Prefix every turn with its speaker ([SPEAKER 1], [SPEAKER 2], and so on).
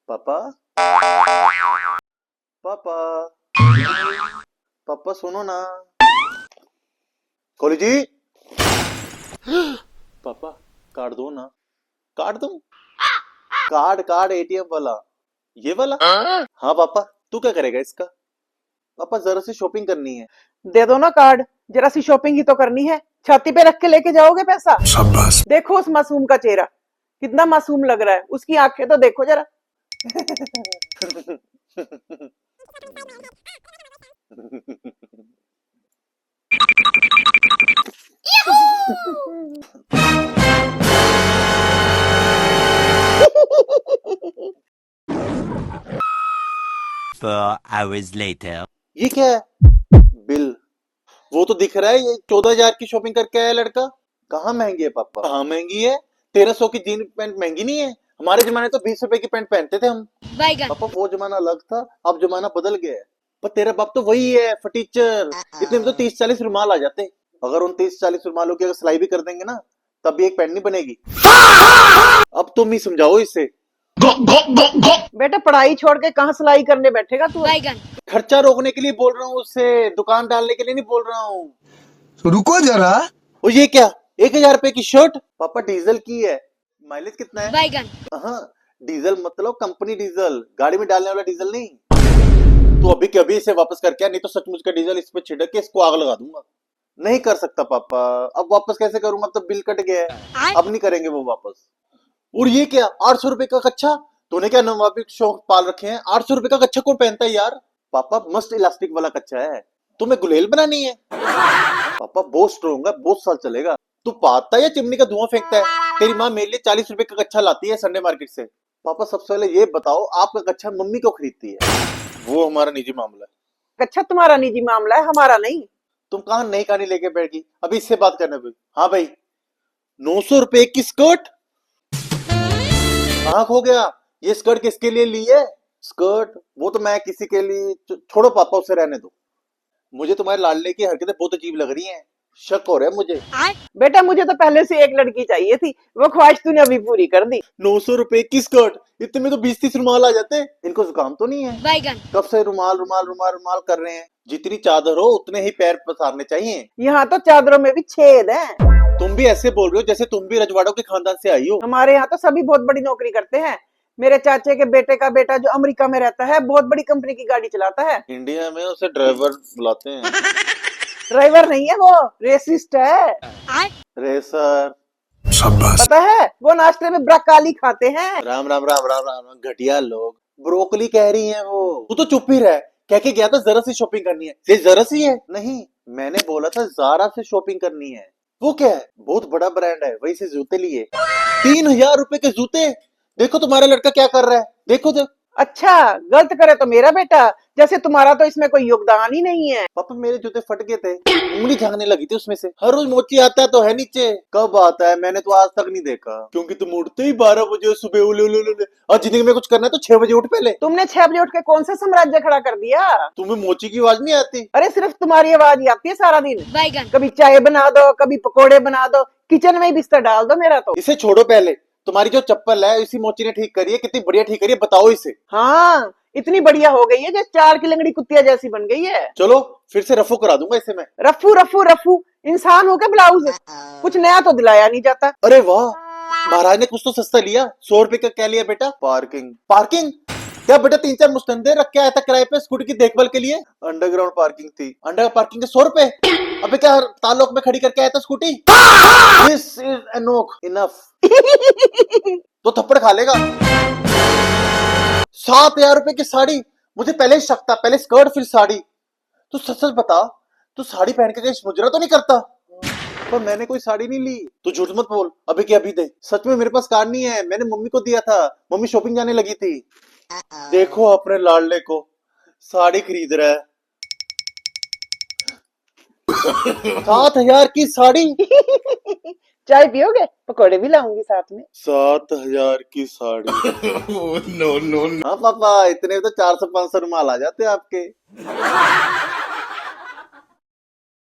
[SPEAKER 1] पापा पापा पापा सुनो ना। खोली जी। पापा कार्ड दो ना। कार्ड दो। कार्ड कार्ड एटीएम वाला, ये वाला। हाँ पापा, तू क्या करेगा इसका? पापा जरा सी शॉपिंग करनी है।
[SPEAKER 2] दे दो ना कार्ड, जरा सी शॉपिंग ही तो करनी है। छाती पे रख के लेके जाओगे पैसा? शाबाश। देखो उस मासूम का चेहरा, कितना मासूम लग रहा है। उसकी आंखें तो देखो जरा।
[SPEAKER 3] Four hours later.
[SPEAKER 1] ये क्या है? बिल। वो तो दिख रहा है ये 14,000 की शॉपिंग करके आया लड़का। कहाँ महंगी है पापा? कहाँ महंगी है? 1300 की जीन पैंट महंगी नहीं है? हमारे जमाने तो 20 रुपए की पैंट पहनते थे हम। पापा वो जमाना अलग था, अब जमाना बदल गया है। पर तेरा बाप तो वही है फटीचर। इतने में तो 30-40 रुमाल आ जाते। अगर उन 30-40 रुमालों की अगर सिलाई भी कर देंगे ना, तब भी एक पैंट नहीं बनेगी। अब तुम ही समझाओ इसे।
[SPEAKER 2] बेटा पढ़ाई छोड़ के कहाँ सिलाई करने बैठेगा तू?
[SPEAKER 1] खर्चा रोकने के लिए बोल रहा हूँ उससे, दुकान डालने के लिए नहीं बोल रहा हूँ।
[SPEAKER 4] तो रुको जरा।
[SPEAKER 1] और ये क्या, 1,000 रुपए की शर्ट? पापा डीजल की है। माइलेज कितना है? हाँ, डीजल मतलब कंपनी डीजल, गाड़ी में डालने वाला डीजल नहीं। तो अभी के अभी इसे वापस करके आ, नहीं तो सचमुच का डीजल इस पे छिड़क के इसको आग लगा दूंगा। नहीं कर सकता पापा, अब वापस कैसे करूंगा? अब तो बिल कट गया है, अब नहीं करेंगे वो वापस। और ये क्या, 800 रुपए का कच्छा? तूने क्या नवाबिक शौक पाल रखे हैं? 800 रुपए का कच्छा कौन पहनता है यार? पापा मस्त इलास्टिक वाला कच्छा है। तुम्हें गुलेल बनानी है? पापा बहुत स्ट्रॉन्ग है, बहुत साल चलेगा। तू पाता है या चिमनी का धुआं फेंकता है? तेरी माँ मेरे लिए 40 रुपए का कच्छा लाती है संडे मार्केट से। पापा सबसे पहले ये बताओ, आपका कच्छा मम्मी क्यों खरीदती है? वो हमारा निजी मामला है।
[SPEAKER 2] अच्छा तुम्हारा निजी मामला है, हमारा नहीं।
[SPEAKER 1] तुम कहाँ नई कहानी लेके बैठ गई? अभी इससे बात करने भाई। हाँ भाई, 900 रुपए की स्कर्ट? आंख हो गया। ये स्कर्ट किसके लिए ली है? स्कर्ट वो तो मैं किसी के लिए। छोड़ो पापा, उसे रहने दो। मुझे तुम्हारे लाडले की हरकतें बहुत अजीब लग रही हैं, शक हो रहा है मुझे।
[SPEAKER 2] बेटा मुझे तो पहले से एक लड़की चाहिए थी, वो ख्वाहिश तूने अभी पूरी कर दी।
[SPEAKER 1] 900 रुपए की स्कर्ट, इतने में तो 20-30 रुमाल आ जाते। इनको जुकाम तो नहीं है? कब से रुमाल रुमाल रुमाल रुमाल कर रहे हैं? जितनी चादर हो उतने ही पैर पसारने चाहिए।
[SPEAKER 2] यहाँ तो चादरों में भी छेद हैं।
[SPEAKER 1] तुम भी ऐसे बोल रहे हो जैसे तुम भी रजवाड़ों के खानदान से आई हो।
[SPEAKER 2] हमारे यहाँ तो सभी बहुत बड़ी नौकरी करते हैं। मेरे चाचे के बेटे का बेटा जो अमेरिका में रहता है, बहुत बड़ी कंपनी की गाड़ी चलाता है।
[SPEAKER 1] इंडिया में उसे ड्राइवर बुलाते हैं।
[SPEAKER 2] ड्राइवर नहीं है वो, रेसिस्ट है।
[SPEAKER 1] रेसर।
[SPEAKER 2] पता है वो नाश्ते में ब्रोकोली खाते हैं।
[SPEAKER 1] राम राम राम राम राम, घटिया लोग। ब्रोकली कह रही है वो। तू तो चुप ही रह। कह के गया था जरा सी शॉपिंग करनी है। ये जरा सी है? नहीं, मैंने बोला था ज़ारा से शॉपिंग करनी है। वो क्या है? बहुत बड़ा ब्रांड है, वही से जूते लिए। 3,000 रुपए के जूते? देखो तुम्हारा लड़का क्या कर रहा है, देखो तो।
[SPEAKER 2] अच्छा गलत करे तो मेरा बेटा, जैसे तुम्हारा तो इसमें कोई योगदान ही नहीं है।
[SPEAKER 1] पापा मेरे जूते फट गए थे, उंगली झांकने लगी थी उसमें से। हर रोज मोची आता तो है नीचे। कब आता है? मैंने तो आज तक नहीं देखा, क्योंकि तुम उठते ही 12 बजे सुबह। उले उले उले। और जिंदगी में कुछ करना है तो 6 बजे उठ पहले।
[SPEAKER 2] तुमने 6 बजे उठ के कौन सा साम्राज्य खड़ा कर दिया?
[SPEAKER 1] तुम्हें मोची की आवाज नहीं आती?
[SPEAKER 2] अरे सिर्फ तुम्हारी आवाज ही आती है सारा दिन। कभी चाय बना दो, कभी पकोड़े बना दो, किचन में ही बिस्तर डाल दो मेरा तो।
[SPEAKER 1] इसे छोड़ो पहले। तुम्हारी जो चप्पल है इसी मोची ने ठीक करी है, कितनी बढ़िया ठीक करी है, बताओ इसे।
[SPEAKER 2] हाँ इतनी बढ़िया हो गई है जो 4 की लंगड़ी कुत्तिया जैसी बन गई है।
[SPEAKER 1] चलो फिर से रफू करा दूंगा इसे मैं।
[SPEAKER 2] रफू रफू रफू, इंसान हो गया ब्लाउज, कुछ नया तो दिलाया नहीं जाता।
[SPEAKER 1] अरे वाह, महाराज ने कुछ तो सस्ता लिया। 100 रुपए का क्या लिया बेटा? पार्किंग। पार्किंग क्या बेटा? 3-4 मुस्तंदे रख के आया था किराए पे स्कूटी की देखभाल के लिए। अंडरग्राउंड पार्किंग थी। अंडर पार्किंग के 100 रुपए? अबे क्या ताल्लुक में खड़ी करके आया था scooty? This is Enoch enough. तो थप्पड़ खा लेगा। 7,000 रुपए की साड़ी? मुझे पहले ही शक था, पहले स्कर्ट फिर साड़ी। तो सच सच बता, तू साड़ी पहन के कहीं मुजरा तो नहीं करता? पर मैंने कोई साड़ी नहीं ली। तू झूठ मत बोल, अभी के अभी दे। सच में मेरे पास कार्ड नहीं है, मैंने मम्मी को दिया था, मम्मी शॉपिंग जाने लगी थी। देखो अपने लाडले को, साड़ी खरीद रहा है। 7,000 की साड़ी?
[SPEAKER 2] चाय पियोगे? पकोड़े भी लाऊंगी साथ में।
[SPEAKER 1] 7,000 की साड़ी? No no. हाँ पापा, इतने तो 400-500 रुमाल आ जाते आपके।